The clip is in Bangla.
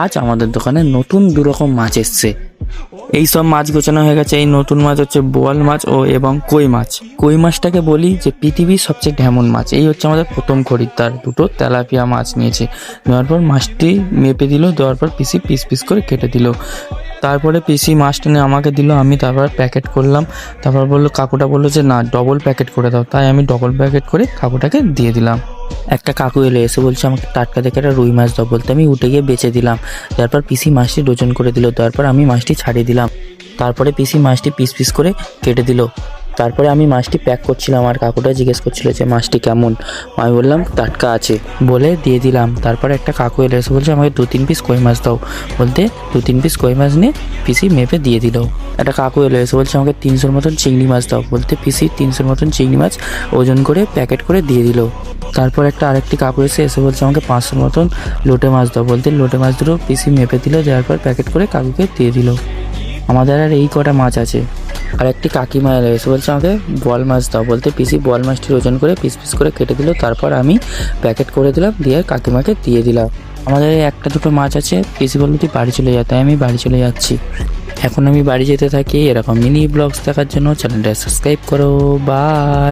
আজ আমাদের দোকানে নতুন দু রকম মাছ এসছে। এই সব মাছ গোছানো হয়ে গেছে। এই নতুন মাছ হচ্ছে বোয়াল মাছ এবং কই মাছ। কই মাছটাকে বলি যে পৃথিবীর সবচেয়ে ঢ্যামন মাছ। এই হচ্ছে আমাদের প্রথম খরিদ্দার, দুটো তেলাপিয়া মাছ নিয়েছে। নেওয়ার পর মাছটি মেপে দিল, দেওয়ার পর পিস পিস করে কেটে দিল। তারপরে পিসি মাছটা নিয়ে আমাকে দিল, আমি তারপর প্যাকেট করলাম। তারপর বললো, কাকুটা বললো যে না, ডবল প্যাকেট করে দাও। তাই আমি ডবল প্যাকেট করে কাকুটাকে দিয়ে দিলাম। একটা কাকু এলো, এসে বলছে আমাকে টাটকা দেখে একটা রুই মাছ দাও। বলতে আমি উঠে গিয়ে বেচে দিলাম। তারপর পিসি মাছটি ডজন করে দিল। তারপর আমি মাছটি ছাড়িয়ে দিলাম। তারপরে পিসি মাছটি পিস করে কেটে দিল। তারপরে আমি মাছটি প্যাক করছিলাম, আর কাকুটা জিজ্ঞেস করছিল যে মাছটি কেমন। আমি বললাম টাটকা আছে, বলে দিয়ে দিলাম। তারপরে একটা কাকু এলে, এসে বলছে আমাকে 2-3 পিস কই মাছ দাও। বলতে 2-3 পিস কই মাছ নিয়ে পিসি মেপে দিয়ে দিল। একটা কাকু এলো, এসে বলছে আমাকে 300-র মতন চিংড়ি মাছ দাও। বলতে পিসি 300-র মতন চিংড়ি মাছ ওজন করে প্যাকেট করে দিয়ে দিল। তারপর আরেকটি কাকু এসে বলছে আমাকে 500-র মতন লোটে মাছ দাও। বলতে লোটে মাছ দুটো পিসি মেপে দিল, দেওয়ার পর প্যাকেট করে কাকুকে দিয়ে দিল। আমাদের আর এই কটা মাছ আছে। আর একটি কাকিমা এলো, এসে বলছে আমাকে বোয়াল মাছ দাও। বলতে পিসি বোয়াল মাছটির ওজন করে পিস করে কেটে দিল। তারপর আমি প্যাকেট করে দিলাম, দিয়ে কাকিমাকে দিয়ে দিলাম। আমাদের একটা দুটো মাছ আছে। পিসি বললো তুই বাড়ি চলে যা, তাই আমি বাড়ি চলে যাচ্ছি। এখন আমি বাড়ি যেতে থাকি। এরকম মিনি ব্লগস দেখার জন্য চ্যানেলটা সাবস্ক্রাইব করো। বাই।